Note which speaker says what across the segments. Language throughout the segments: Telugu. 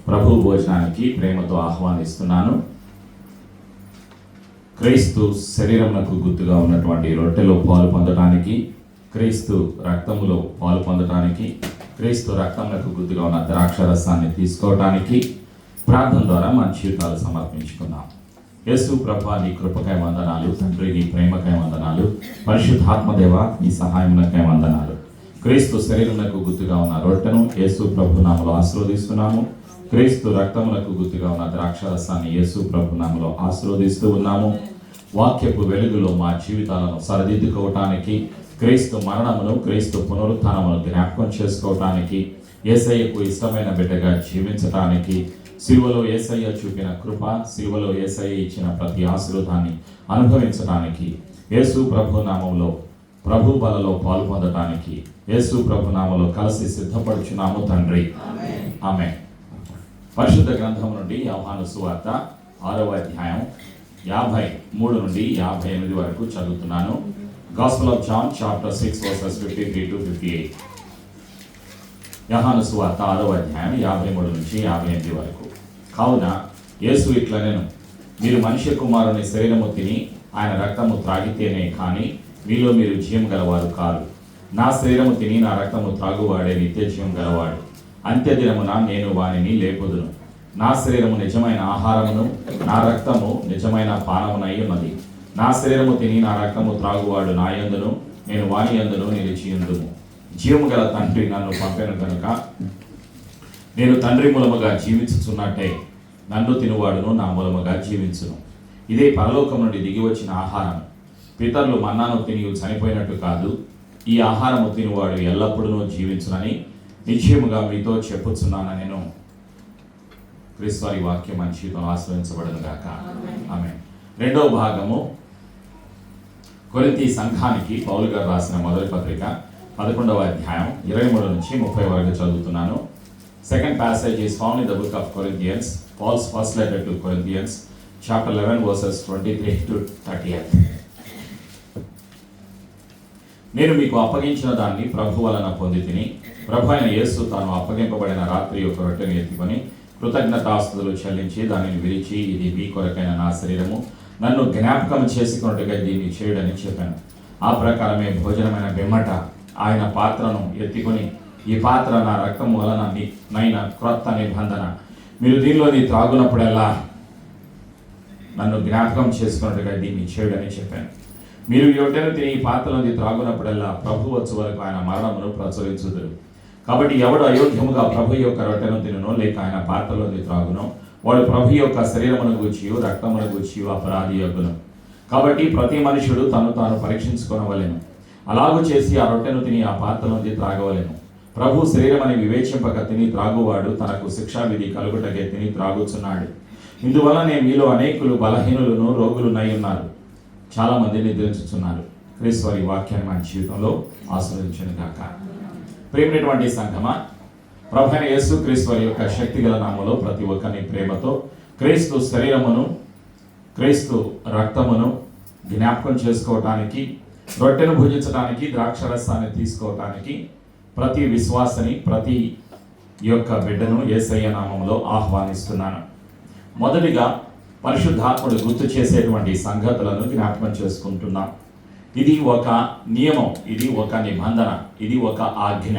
Speaker 1: ప్రభు భోజనానికి ప్రేమతో ఆహ్వానిస్తున్నాను. క్రీస్తు శరీరమునకు గుర్తుగా ఉన్నటువంటి రొట్టెలో పాలు పొందడానికి, క్రీస్తు రక్తములో పాలు పొందడానికి, క్రీస్తు రక్తమునకు గుర్తుగా ఉన్న ద్రాక్షరసాన్ని తీసుకోవడానికి ప్రార్థన ద్వారా మన జీవితాలు సమర్పించుకుందాం. యేసు ప్రభా, నీ కృపకై వందనాలు. తండ్రి, నీ ప్రేమకై వందనాలు. పరిశుద్ధాత్మదేవ, నీ సహాయమునకై వందనాలు. క్రీస్తు శరీరమునకు గుర్తుగా ఉన్న రొట్టెను యేసు ప్రభు నామములో ఆశీర్వదిస్తున్నాము. క్రీస్తు రక్తమునకు గుర్తుగా ఉన్న ద్రాక్షరసాన్ని యేసు ప్రభు నామములో ఆశీర్వదిస్తూ ఉన్నాము. వాక్యపు వెలుగులో మా జీవితాలను సరిదిద్దుకోవటానికి, క్రీస్తు మరణమును, క్రీస్తు పునరుత్థానమును జ్ఞాపకం చేసుకోవటానికి, యేసయ్యకు ఇష్టమైన బిడ్డగా జీవించటానికి, సిలువలో యేసయ్య చూపిన కృప, సిలువలో యేసయ్య ఇచ్చిన ప్రతి ఆశీర్వాదాన్ని అనుభవించడానికి, యేసు ప్రభు నామములో ప్రభు బలలో పాలు పొందటానికి యేసు ప్రభు నామములో కలిసి సిద్ధపడుచున్నాము తండ్రి. ఆమేన్. పరిశుద్ధ గ్రంథం నుండి యోహాను సువార్త 6వ అధ్యాయం 53 నుండి 58 వరకు చదువుతున్నాను. Gospel of John chapter 6 verses 53 to 58. యోహాను సువార్త 6వ అధ్యాయం 53 నుంచి 58 వరకు. కావున యేసు ఇట్లనెను, మీరు మనుష్య కుమారుని శరీరము తిని ఆయన రక్తము త్రాగితేనే కానీ మీలో మీరు జీవం గలవారు కారు. నా శరీరము తిని నా రక్తము త్రాగువాడే నిత్య జీవం గలవాడు. అంత్యదినమున నేను వానిని లేపుదును. నా శరీరము నిజమైన ఆహారమును, నా రక్తము నిజమైన పానమునై ఉన్నది. నా శరీరము తిని నా రక్తము త్రాగువాడు నా యందును, నేను వాని యందును నిలిచియుందును. జీవము గల తండ్రి నన్ను పంపెను కనుక నేను తండ్రి మూలముగా జీవించుచున్నట్టే నన్ను తినువాడును నా మూలముగా జీవించును. ఇదే పరలోకం నుండి దిగి వచ్చిన ఆహారం. పితరులు మన్నాను తిని చనిపోయినట్టు కాదు, ఈ ఆహారము తినువాడు ఎల్లప్పుడూ జీవించునని నిశ్చయముగా మీతో చెప్పుచున్నాను. నేను క్రీస్తు వారి వాక్యం మన జీవితంలో ఆశ్రయించబడను గాక. ఆమేన్. రెండవ భాగము కొరింథీ సంఘానికి పౌలు గారు రాసిన మొదటి పత్రిక 11వ అధ్యాయం 23 నుంచి 30 వరకు చదువుతున్నాను. Second passage is found in the book of Corinthians, Paul's first letter to Corinthians, chapter 11 verses 23 to 38. నేను మీకు అప్పగించిన దాన్ని ప్రభు వలన పొందితిని. ప్రభు అయిన యేసు తాను అప్పగింపబడిన రాత్రి ఒక రొట్టెను ఎత్తుకొని కృతజ్ఞతాస్తుతులు చెల్లించి దానిని విరిచి, ఇది మీ కొరకైన నా శరీరము, నన్ను జ్ఞాపకం చేసుకున్నట్టుగా దీన్ని చేయడని చెప్పాను. ఆ ప్రకారమే భోజనమైన బెమ్మట ఆయన పాత్రను ఎత్తుకొని, ఈ పాత్ర నా రక్తము వలన నైన క్రొత్త నిబంధన, మీరు దీనిలోని త్రాగునప్పుడల్లా నన్ను జ్ఞాపకం చేసుకున్నట్టుగా దీన్ని చేయడని చెప్పాను. మీరు ఈ రొట్టెను తిని ఈ పాత్రలోని త్రాగునప్పుడల్లా ప్రభు వచ్చు వరకు ఆయన మరణమును ప్రచురించుదురు. కాబట్టి ఎవడు అయోగ్యముగా ప్రభు యొక్క రొట్టెను తినునో లేక ఆయన పాత్రలోని త్రాగునో వాడు ప్రభు యొక్క శరీరమును గూర్చియు రక్తమును గూర్చియు అపరాధి యొగ్గును. కాబట్టి ప్రతి మనుషుడు తను తాను పరీక్షించుకొనవలెను. అలాగూ చేసి ఆ రొట్టెను తిని ఆ పాత్రలోని త్రాగవలెను. ప్రభు శరీరమని వివేచింపక తిని త్రాగువాడు తనకు శిక్షావిధి కలుగుటకే తిని త్రాగుచున్నాడు. ఇందువలనే మీలో అనేకులు బలహీనులను రోగులునై ఉన్నారు, చాలా మంది నిద్రించుచున్నారు. క్రీస్తు వారి వాక్యాన్ని మన జీవితంలో ఆశీర్వదించును గాక. ప్రేమైనటువంటి సంఘమా, ప్రభు అయిన యేసు క్రీస్తు వారి యొక్క శక్తిగల నామములో ప్రతి ఒక్కరిని ప్రేమతో క్రీస్తు శరీరమును, క్రీస్తు రక్తమును జ్ఞాపకం చేసుకోవటానికి, రొట్టెను భుజించడానికి, ద్రాక్షరసాన్ని తీసుకోవటానికి ప్రతి విశ్వాసని, ప్రతి యొక్క బిడ్డను యేసయ్య నామములో ఆహ్వానిస్తున్నాను. మొదటిగా పరిశుద్ధాత్ముడు గుర్తు చేసేటువంటి సంగతులను జ్ఞాపకం చేసుకుంటున్నాం. ఇది ఒక నియమం, ఇది ఒక నిబంధన, ఇది ఒక ఆజ్ఞ.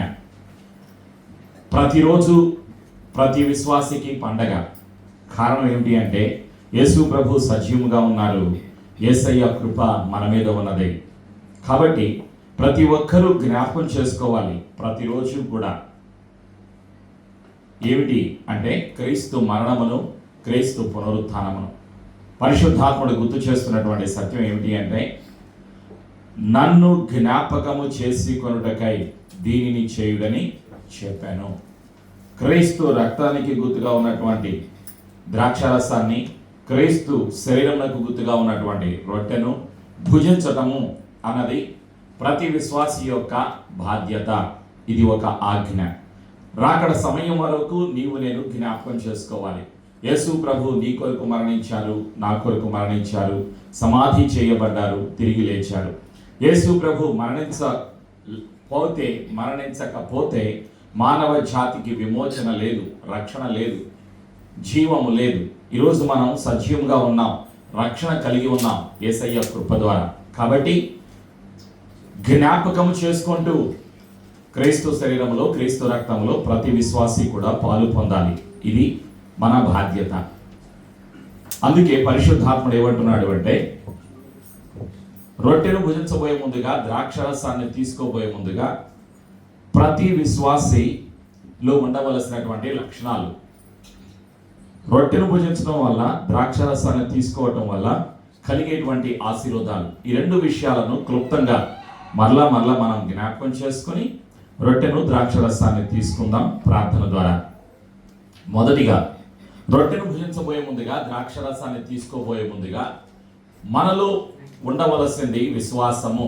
Speaker 1: ప్రతిరోజు ప్రతి విశ్వాసికి పండగ. కారణం ఏమిటి అంటే యేసు ప్రభు సజీవుగా ఉన్నారు, యేసయ్య కృప మన మీద ఉన్నది. కాబట్టి ప్రతి ఒక్కరూ జ్ఞాపకం చేసుకోవాలి ప్రతిరోజు కూడా. ఏమిటి అంటే క్రీస్తు మరణమును, క్రీస్తు పునరుత్థానమును. పరిశుద్ధాత్ముడు గుర్తు చేస్తున్నటువంటి సత్యం ఏమిటి అంటే నన్ను జ్ఞాపకము చేసుకొనుటకై దీనిని చేయుడని చెప్పాను. క్రీస్తు రక్తానికి గుర్తుగా ఉన్నటువంటి ద్రాక్షారసాన్ని, క్రీస్తు శరీరమునకు గుర్తుగా ఉన్నటువంటి రొట్టెను భుజించటము అన్నది ప్రతి విశ్వాసి యొక్క బాధ్యత. ఇది ఒక ఆజ్ఞ. రాకడ సమయం వరకు నీవు నేను జ్ఞాపకం చేసుకోవాలి. యేసు ప్రభు నీ కొరకు మరణించారు, నా కొరకు మరణించారు, సమాధి చేయబడ్డారు, తిరిగి లేచారు. యేసు ప్రభు మరణించకపోతే మానవ జాతికి విమోచన లేదు, రక్షణ లేదు. జీవము లేదు. ఈరోజు మనం సజీవంగా ఉన్నాం, రక్షణ కలిగి ఉన్నాం యేసయ్య కృప ద్వారా. కాబట్టి జ్ఞాపకం చేసుకుంటూ క్రీస్తు శరీరంలో, క్రీస్తు రక్తంలో ప్రతి విశ్వాసి కూడా పాలు పొందాలి. ఇది మన బాధ్యత. అందుకే పరిశుద్ధాత్ముడు ఏమంటున్నాడు అంటే, రొట్టెను భుజించబోయే ముందుగా, ద్రాక్షరసాన్ని తీసుకోబోయే ముందుగా ప్రతి విశ్వాసిలో ఉండవలసినటువంటి లక్షణాలు. రొట్టెను భుజించడం వల్ల, ద్రాక్షరసాన్ని తీసుకోవటం వల్ల కలిగేటువంటి ఆశీర్వాదాలు, ఈ రెండు విషయాలను క్లుప్తంగా మరలా మనం జ్ఞాపకం చేసుకొని రొట్టెను, ద్రాక్షరసాన్ని తీసుకుందాం ప్రార్థన ద్వారా. మొదటిగా రొట్టెను భుజించబోయే ముందుగా, ద్రాక్షరసాన్ని తీసుకోబోయే ముందుగా మనలో ఉండవలసింది విశ్వాసము.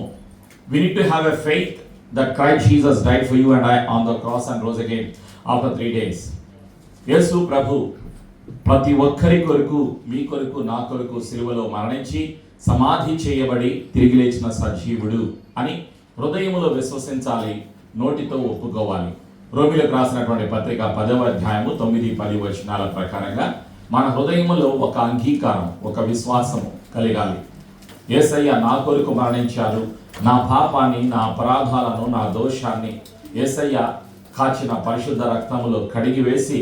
Speaker 1: We need to have a faith that Christ Jesus died for you and I on the cross and rose again after 3 days. యేసు ప్రభు ప్రతి ఒక్కరి కొరకు, మీ కొరకు, నా కొరకు సిలువలో మరణించి సమాధి చేయబడి తిరిగి లేచిన సజీవుడు అని హృదయములో విశ్వసించాలి, నోటితో ఒప్పుకోవాలి. రోమిలకు రాసినటువంటి పత్రిక 10వ అధ్యాయము 9-10 వచనాల ప్రకారంగా మన హృదయములో ఒక అంగీకారం, ఒక విశ్వాసము కలగాలి. యేసయ్య నా కొరకు మరణించారు, నా పాపాన్ని, నా అపరాధాలను, నా దోషాన్ని యేసయ్య కాచిన పరిశుద్ధ రక్తములో కడిగి వేసి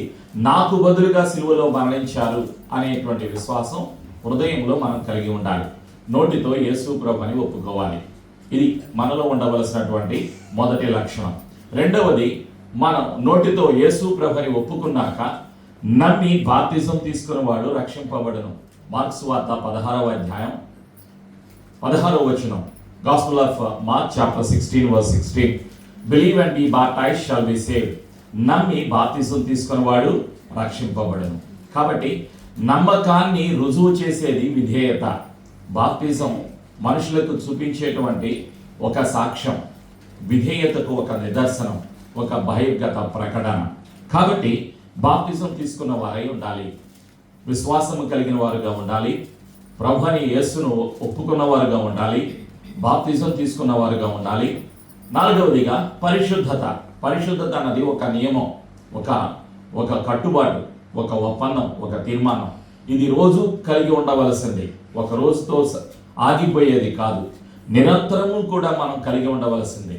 Speaker 1: నాకు బదులుగా సిలువలో మరణించారు అనేటువంటి విశ్వాసం హృదయంలో మనం కలిగి ఉండాలి. నోటితో యేసు ప్రభుని ఒప్పుకోవాలి. ఇది మనలో ఉండవలసినటువంటి మొదటి లక్షణం. రెండవది, మనం నోటితో యేసు ప్రభుని ఒప్పుకున్నాక నమ్మి బాప్తిజం తీసుకున్నవాడు రక్షింపబడును. మార్క్స్ వార్త 16వ అధ్యాయం 16వ వచనం. Gospel of Mark chapter 16 verse 16. Believe and be baptized shall be saved. నమ్మి బాప్తిజం తీసుకున్నవాడు రక్షింపబడును. కాబట్టి నమ్మకాన్ని రుజువు చేసేది విధేయత. బాప్తిజం మనుషులకు చూపించేటువంటి ఒక సాక్ష్యం, విధేయతకు ఒక నిదర్శనం, ఒక బహిర్గత ప్రకటన. కాబట్టి బాప్తిజం తీసుకున్న వారై ఉండాలి, విశ్వాసము కలిగిన వారుగా ఉండాలి, ప్రభుని యేసును ఒప్పుకున్న వారుగా ఉండాలి, బాప్తిజం తీసుకున్న వారుగా ఉండాలి. నాలుగవదిగా పరిశుద్ధత. పరిశుద్ధత అన్నది ఒక నియమం, ఒక కట్టుబాటు, ఒక ఒప్పందం, ఒక తీర్మానం. ఇది రోజు కలిగి ఉండవలసింది, ఒక రోజుతో ఆగిపోయేది కాదు, నిరంతరము కూడా మనం కలిగి ఉండవలసింది.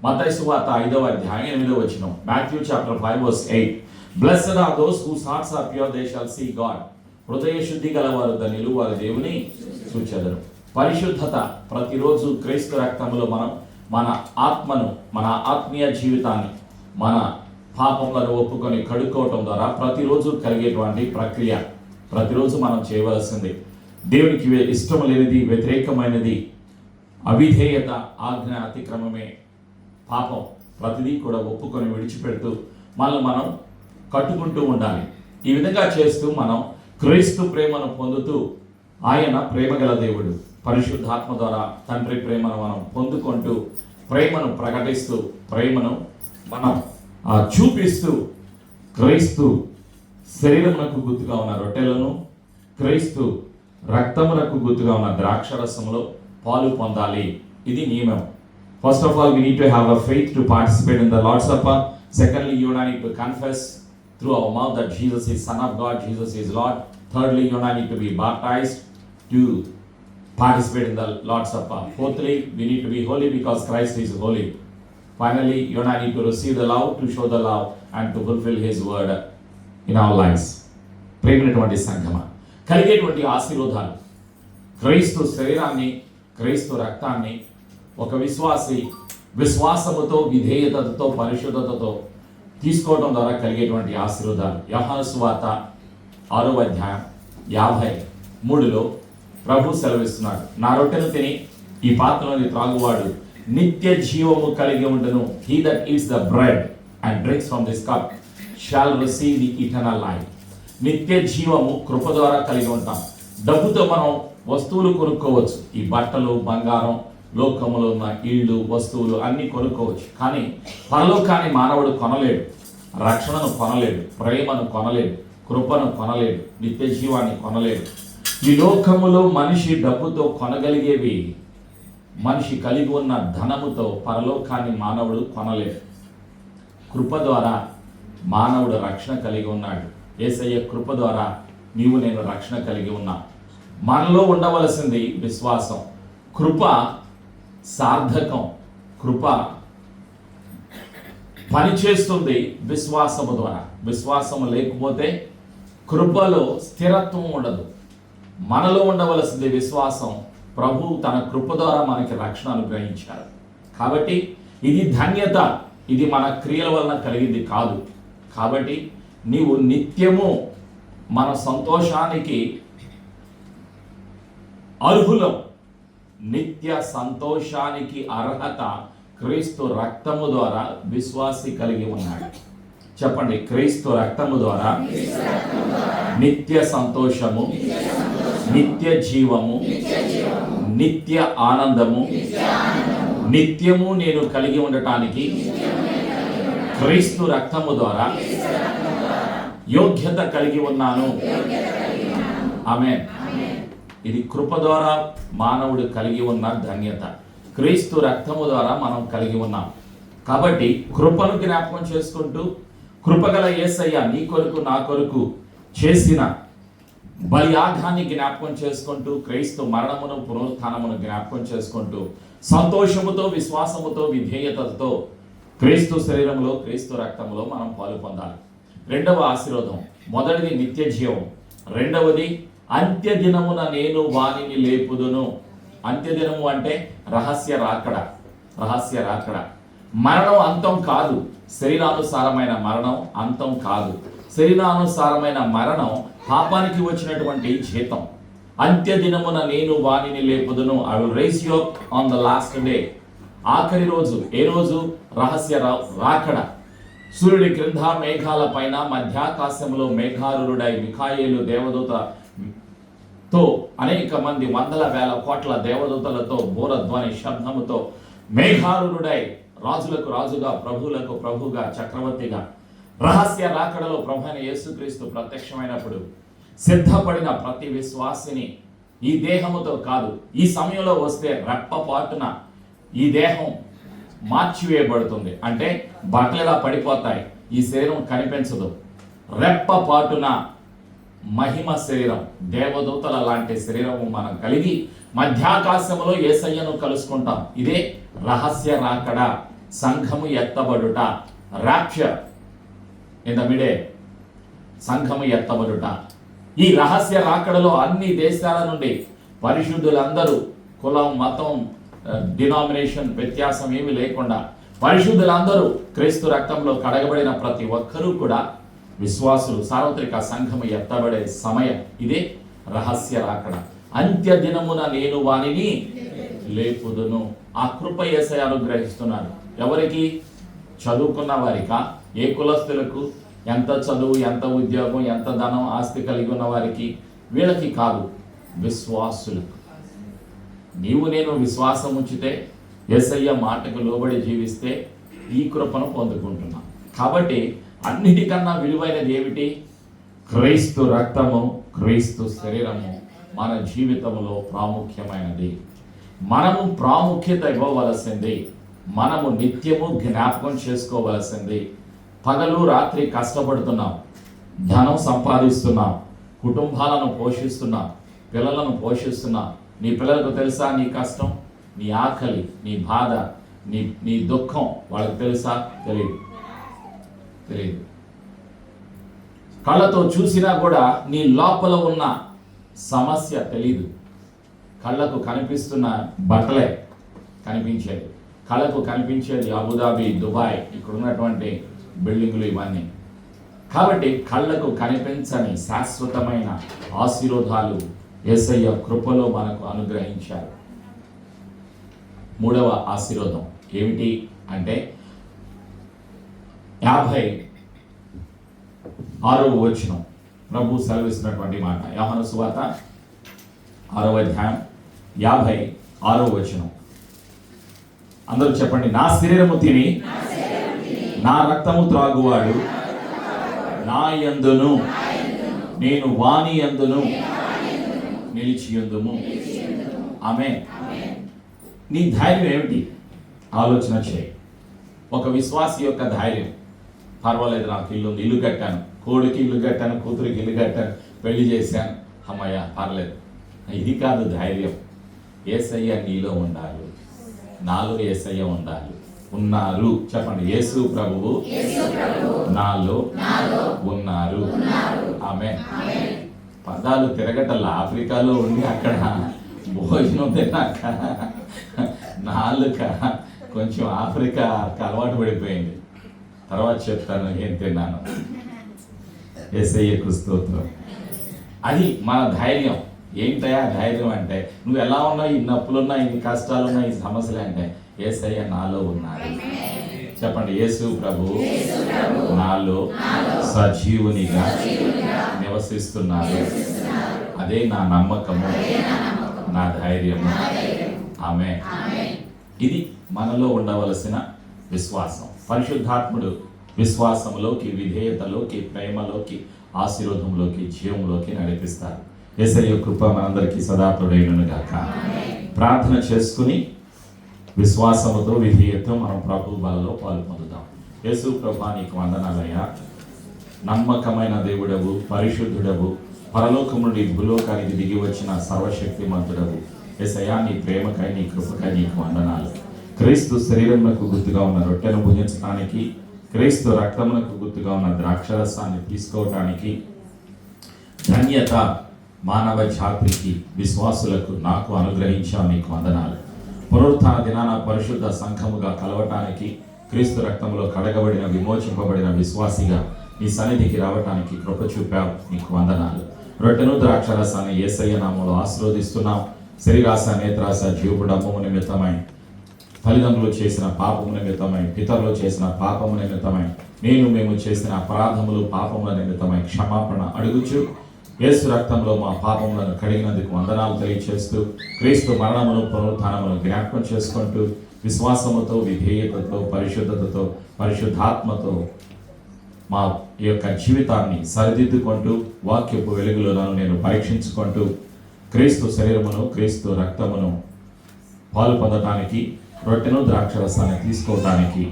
Speaker 1: మత్తయి సువార్త 5వ అధ్యాయం 8వ వచనం. Matthew chapter 5 verse 8. Blessed are those whose hearts are pure, they shall see God. హృదయ శుద్ధి గలవారు ధన్యులు, వారి దేవుని చూచెదరు. పరిశుద్ధత ప్రతిరోజు క్రీస్తు రక్తములో మనం మన ఆత్మను, మన ఆత్మీయ జీవితాన్ని, మన పాపములను ఒప్పుకొని కడుక్కోవటం ద్వారా ప్రతిరోజు కలిగేటువంటి ప్రక్రియ. ప్రతిరోజు మనం చేయవలసింది. దేవునికి ఇష్టం లేనిది, వ్యతిరేకమైనది, అవిధేయత, ఆజ్ఞ అతిక్రమమే పాపం. ప్రతిదీ కూడా ఒప్పుకొని విడిచిపెడుతూ మనల్ని మనం కట్టుకుంటూ ఉండాలి. ఈ విధంగా చేస్తూ మనం క్రీస్తు ప్రేమను పొందుతూ, ఆయన ప్రేమగల దేవుడు, పరిశుద్ధాత్మ ద్వారా తండ్రి ప్రేమను మనం పొందుకుంటూ, ప్రేమను ప్రకటిస్తూ, ప్రేమను మనం చూపిస్తూ, క్రీస్తు శరీరమునకు గుర్తుగా ఉన్న రొట్టెలను, క్రీస్తు రక్తమునకు గుర్తుగా ఉన్న ద్రాక్షరసములో పాలు పొందాలి. ఇది నియమం. First of all, we need to have a faith to participate in the Lord's Supper. Secondly, you and I need to confess through our mouth that Jesus is Son of God, Jesus is Lord. Thirdly, you and I need to be baptized to participate in the Lord's Supper. Fourthly, we need to be holy because Christ is holy. Finally, you and I need to receive the love, to show the love and to fulfill His word in our lives. ప్రేమైనటువంటి సంఘమా, కలిగేటువంటి ఆశీర్వాదాలు, క్రీస్తు శరీరాన్ని, క్రీస్తు రక్తాన్ని ఒక విశ్వాసి విశ్వాసముతో, విధేయతతో, పరిశుద్ధతతో తీసుకోవడం ద్వారా కలిగేటువంటి ఆశీర్వాదాలు. యోహాను సువార్త 6వ అధ్యాయం 53లో ప్రభు సెలవిస్తున్నాడు, నా రొట్టెను తిని ఈ పాత్రలోని త్రాగువాడు నిత్య జీవము కలిగి ఉండును. He that eats the bread and drinks from this cup shall receive the eternal life. నిత్య జీవము కృప ద్వారా కలిగి ఉంటాం. డబ్బుతో మనం వస్తువులు కొనుక్కోవచ్చు. ఈ బట్టలు, బంగారం, లోకములో ఉన్న ఇళ్ళు, వస్తువులు అన్నీ కొనుక్కోవచ్చు. కానీ పరలోకాన్ని మానవుడు కొనలేడు, రక్షణను కొనలేడు, ప్రేమను కొనలేడు, కృపను కొనలేడు, నిత్య జీవాన్ని కొనలేడు. ఈ లోకములో మనిషి డబ్బుతో కొనగలిగేవి, మనిషి కలిగి ఉన్న ధనముతో పరలోకాన్ని మానవుడు కొనలేడు. కృప ద్వారా మానవుడు రక్షణ కలిగి ఉన్నాడు. యేసయ్య కృప ద్వారా నీవు నేను రక్షణ కలిగి ఉన్నా. మనలో ఉండవలసింది విశ్వాసం. కృప సార్థకం, కృప పనిచేస్తుంది విశ్వాసము ద్వారా. విశ్వాసము లేకపోతే కృపలో స్థిరత్వం ఉండదు. మనలో ఉండవలసింది విశ్వాసం. ప్రభు తన కృప ద్వారా మనకి రక్షణ అనుగ్రహించారు. కాబట్టి ఇది ధన్యత, ఇది మన క్రియల వలన కలిగింది కాదు. కాబట్టి నీవు నిత్యము మన సంతోషానికి అర్హులం. నిత్య సంతోషానికి అర్హత క్రీస్తు రక్తము ద్వారా విశ్వాసి కలిగి ఉన్నాడు. చెప్పండి, క్రీస్తు రక్తము ద్వారా నిత్య సంతోషము, నిత్య జీవము, నిత్య ఆనందము, నిత్యము నేను కలిగి ఉండటానికి క్రీస్తు రక్తము ద్వారా యోగ్యత కలిగి ఉన్నాను. ఆమేన్. ఇది కృప ద్వారా మానవుడు కలిగి ఉన్న ధన్యత. క్రీస్తు రక్తము ద్వారా మనం కలిగి ఉన్నాం. కాబట్టి కృపను జ్ఞాపకం చేసుకుంటూ, కృపగల యేసయ్య నీ కొరకు నా కొరకు చేసిన బలియాగాన్ని జ్ఞాపకం చేసుకుంటూ, క్రీస్తు మరణమును పునరుత్థానమును జ్ఞాపకం చేసుకుంటూ, సంతోషముతో, విశ్వాసముతో, విధేయతతో క్రీస్తు శరీరంలో, క్రీస్తు రక్తంలో మనం పాలు పొందాలి. రెండవ ఆశీర్వాదం, మొదటిది నిత్య జీవం, రెండవది అంత్య దినమున నేను వానిని లేపుదును. అంత్యదినము అంటే రహస్య రాకడ. రహస్య రాకడ. మరణం అంతం కాదు. శరీరానుసారమైన మరణం అంతం కాదు. శరీరానుసారమైన మరణం పాపానికి వచ్చినటువంటి జీతం. అంత్య దినమున నేను వానిని లేపుదును. I will raise you up on the last day. ఆఖరి రోజు. ఏ రోజు? రహస్య రాకడ. సూర్యుడి క్రింద మేఘాల పైన మధ్యాకాశంలో మేఘారుడై మిఖాయేలు దేవదూతతో అనేక మంది వందల వేల కోట్ల దేవదూతలతో బూరధ్వని శబ్దముతో మేఘారుడై రాజులకు రాజుగా, ప్రభువులకు ప్రభుగా, చక్రవర్తిగా రహస్య రాకడలో ప్రభు అయిన యేసుక్రీస్తు ప్రత్యక్షమైనప్పుడు సిద్ధపడిన ప్రతి విశ్వాసిని ఈ దేహముతో కాదు, ఈ సమయంలో వస్తే రెప్పపాటున ఈ దేహం మార్చివేయబడుతుంది. అంటే బట్టలుగా పడిపోతాయి. ఈ శరీరం కనిపించదు. రెప్పపాటున మహిమ శరీరం, దేవదూతల లాంటి శరీరము మనం కలిగి మధ్యాకాశములో యేసయ్యను కలుసుకుంటాం. ఇదే రహస్య రాకడ, సంఘము ఎత్తబడుట, రాప్చర్ ఇన్ ద మిడే, సంఘము ఎత్తబడుట. ఈ రహస్య రాకడలో అన్ని దేశాల నుండి పరిశుద్ధులందరూ, కులం, మతం, డినామినేషన్ వ్యత్యాసం ఏమీ లేకుండా పరిశుద్ధులందరూ క్రీస్తు రక్తంలో కడగబడిన ప్రతి ఒక్కరూ కూడా విశ్వాసులు, సార్వత్రిక సంఘము ఎత్తబడే సమయం. ఇదే రహస్య రాకడ. అంత్య దినమున నేను వానిని లేపుదును. ఆ కృప యేసయ్య అనుగ్రహిస్తున్నారు. ఎవరికి? చదువుకున్న వారికా? ఏ కులస్తులకు? ఎంత చదువు, ఎంత ఉద్యోగం, ఎంత ధనం, ఆస్తి కలిగి ఉన్న వారికి? వీళ్ళకి కాదు, విశ్వాసులకు. నీవు నేను విశ్వాసం ఉంచితే, యేసయ్య మాటకు లోబడి జీవిస్తే ఈ కృపను పొందుకుంటున్నాం. కాబట్టి అన్నిటికన్నా విలువైనది ఏమిటి? క్రీస్తు రక్తము, క్రీస్తు శరీరము మన జీవితంలో ప్రాముఖ్యమైనది. మనము ప్రాముఖ్యత ఇవ్వవలసింది. మనము నిత్యము జ్ఞాపకం చేసుకోవలసింది. పగలు రాత్రి కష్టపడుతున్నాం, ధనం సంపాదిస్తున్నాం, కుటుంబాలను పోషిస్తున్నాం, పిల్లలను పోషిస్తున్నాం. నీ పిల్లలకు తెలుసా నీ కష్టం, నీ ఆకలి, నీ బాధ, నీ దుఃఖం వాళ్ళకి తెలుసా? తెలియదు. కళ్ళతో చూసినా కూడా నీ లోపల ఉన్న సమస్య తెలీదు. కళ్ళకు కనిపిస్తున్న బట్టలే కనిపించేది, కళ్ళకు కనిపించేది అబుదాబి, దుబాయ్, ఇక్కడ ఉన్నటువంటి బిల్డింగులు ఇవన్నీ. కాబట్టి కళ్ళకు కనిపించని శాశ్వతమైన ఆశీర్వాదాలు యేసయ్య కృపలో మనకు అనుగ్రహించారు. మూడవ ఆశీర్వాదం ఏమిటి అంటే 56వ వచనం ప్రభు సెలవిస్తున్నటువంటి మాట. యోహాను సువార్త 6వ అధ్యాయం 56వ వచనం. అందరూ చెప్పండి. నా శరీరము తిని నా రక్తము త్రాగువాడు నా యందును నేను వాని యందును నిలిచియుందుము. ఆమేన్. నీ ధైర్యం ఏమిటి? ఆలోచన చేయి. ఒక విశ్వాసి యొక్క ధైర్యం, పర్వాలేదు, నాకు ఇల్లు కట్టాను, కొడుకు ఇల్లు కట్టాను, కూతురికి ఇల్లు కట్టాను, పెళ్లి చేశాను, అమ్మయ్య పర్లేదు. ఇది కాదు ధైర్యం. యేసయ్య నీలో ఉండాలి, నాలో యేసయ్య ఉండాలి. ఉన్నారు, చెప్పండి. యేసు ప్రభువు నాలో ఉన్నారు. ఆమేన్. పదాలు తిరగటల్లా. ఆఫ్రికాలో ఉండి అక్కడ భోజనం తిన్నాక నాలుక కొంచెం ఆఫ్రికాకి అలవాటు పడిపోయింది. తర్వాత చెప్తాను ఏం తిన్నాను. యేసయ్యకు స్తోత్రం. అది మన ధైర్యం. ఏంటయ్యా ధైర్యం అంటే, నువ్వు ఎలా ఉన్నావు, ఇన్ని అప్పులున్నా, ఇన్ని కష్టాలున్నా, ఈ సమస్యలు అంటే, యేసయ్య నాలో ఉన్నారు. చెప్పండి. యేసు ప్రభు నాలో సజీవునిగా నివసిస్తున్నారు. అదే నా నమ్మకము, నా ధైర్యము. ఆమేన్. ఇది మనలో ఉండవలసిన విశ్వాసం. పరిశుద్ధాత్ముడు విశ్వాసంలోకి, విధేయతలోకి, ప్రేమలోకి, ఆశీర్వాదంలోకి, జీవంలోకి నడిపిస్తారు. యేసయ్య కృప మనందరికీ సదా తోడైనను గాక. ప్రార్థన చేసుకుని విశ్వాసముతో, విధేయతతో మనం ప్రభు బలలో పాలు పొందుతాం. యేసు ప్రభా, నీకు వందనాలయ్యా. నమ్మకమైన దేవుడవు, పరిశుద్ధుడవు, పరలోకము నుండి భూలోకానికి దిగి వచ్చిన సర్వశక్తిమంతుడవు. యేసయ్యా, నీ ప్రేమకై, నీ కృపకై నీకు వందనాలు. క్రీస్తు శరీరమునకు గుర్తుగా ఉన్న రొట్టెను భుజించడానికి, క్రీస్తు రక్తమునకు గుర్తుగా ఉన్న ద్రాక్షరసాన్ని తీసుకోవటానికి ధన్యత మానవ జాతికి, విశ్వాసులకు, నాకు అనుగ్రహించావు. నీకు వందనాలు. పునరుత్థాన దినాన పరిశుద్ధ సంఘముగా కలవటానికి, క్రీస్తు రక్తంలో కడగబడిన, విమోచింపబడిన విశ్వాసిగా నీ సన్నిధికి రావటానికి కృప చూపావు. నీకు వందనాలు. రొట్టెను ద్రాక్షరసాన్ని యేసయ్య నామములో ఆశీర్వదిస్తున్నాం. శరీరాశ, నేత్రాశ, జీవపు డమ్మము నిమిత్తమై, తల్లిదండ్రులు చేసిన పాపము నిమిత్తమై, పితరులు చేసిన పాపము నిమిత్తమై, మేము చేసిన అపరాధములు, పాపముల నిమిత్తమై క్షమాపణ అడుగుచు, యేసు రక్తంలో మా పాపములను కడిగినందుకు వందనాలు తెలియచేస్తూ, క్రీస్తు మరణమును, పునరుత్థానమును జ్ఞాపకం చేసుకుంటూ, విశ్వాసముతో, విధేయతతో, పరిశుద్ధతతో, పరిశుద్ధాత్మతో మా యొక్క జీవితాన్ని సరిదిద్దుకుంటూ, వాక్యపు వెలుగులో నేను పరీక్షించుకుంటూ, క్రీస్తు శరీరమును, క్రీస్తు రక్తమును పాలు పొందటానికి, రొట్టెను ద్రాక్షరసాన్ని తీసుకోవటానికి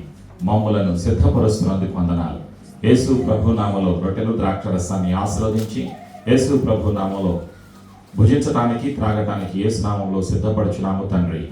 Speaker 1: మమ్ములను సిద్ధపరుస్తున్నందుకు వందనాలు. యేసు ప్రభు నామములో రొట్టెను ద్రాక్షరసాన్ని ఆశీర్వదించి, యేసు ప్రభు నామములో భుజించడానికి, త్రాగటానికి యేసు నామములో సిద్ధపరచున్నాము తండ్రి.